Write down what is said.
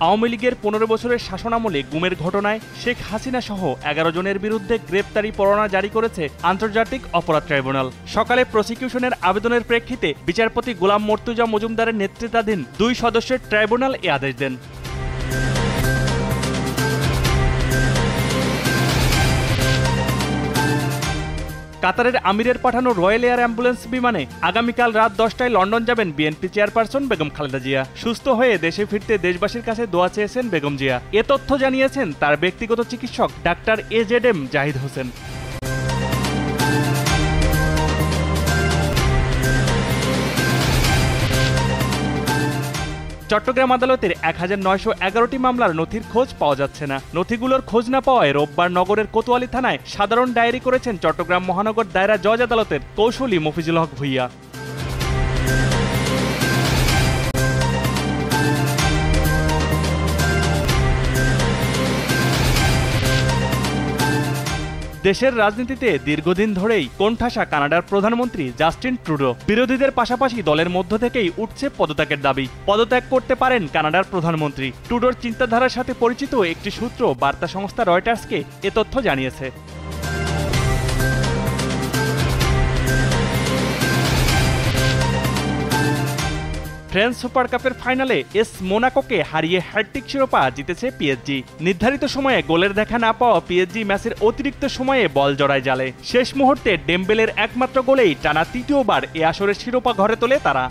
আওয়ামী লীগের 15 বছরের শাসনামলে গুমের ঘটনায় শেখ হাসিনা সহ 11 জনের বিরুদ্ধে গ্রেপ্তারি পরোয়ানা জারি করেছে আন্তর্জাতিক অপরাধ ট্রাইব্যুনাল। সকালে প্রসিকিউশনের আবেদনের প্রেক্ষিতে বিচারপতি গোলাম মর্তুজা মজুমদারের নেতৃত্বাধীন 2 সদস্যের ট্রাইব্যুনাল এ আদেশ দেন। কাতারের আমিরের পাঠানো রয়্যাল এয়ার অ্যাম্বুলেন্স বিমানে আগামীকাল রাত 10টায় লন্ডন যাবেন বিএনপি চেয়ারপারসন বেগম খালেদা জিয়া। সুস্থ হয়ে দেশে ফিরতে দেশবাসীর কাছে দোয়া চেয়েছেন বেগম জিয়া। এ তথ্য জানিয়েছেন তার ব্যক্তিগত চিকিৎসক ডাক্তার AZM জাহিদ হোসেন। চট্টগ্রাম আদালতের 1911টি মামলার নথির খোঁজ পাওয়া যাচ্ছে না। নথিগুলোর খোঁজ না পাওয়ায় রোববার নগরের কোতোয়ালি থানায় সাধারণ ডায়েরি করেছেন চট্টগ্রাম মহানগর দায়রা জজ আদালতের কৌশলী মফিজুল হক ভূঁইয়া। দেশের রাজনীতিতে দীর্ঘদিন ধরেই কোণঠাসা কানাডার প্রধানমন্ত্রী জাস্টিন ট্রুডো। বিরোধীদের পাশাপাশি দলের মধ্য থেকেই উঠছে পদত্যাগের দাবি। পদত্যাগ করতে পারেন কানাডার প্রধানমন্ত্রী। ট্রুডোর চিন্তাধারার সাথে পরিচিত একটি সূত্র বার্তা সংস্থা রয়টার্সকে এ তথ্য জানিয়েছে। ফ্রেঞ্চ সুপার কাপের ফাইনালে এস মোনাকোকে হারিয়ে হ্যাটট্রিক শিরোপা জিতেছে পিএসজি। নির্ধারিত সময়ে গোলের দেখা না পাওয়া পিএসজি ম্যাচের অতিরিক্ত সময়ে বল জড়ায় জালে। শেষ মুহূর্তে ডেম্বেলের একমাত্র গোলেই টানা তৃতীয়বার এ আসরের শিরোপা ঘরে তোলে তারা।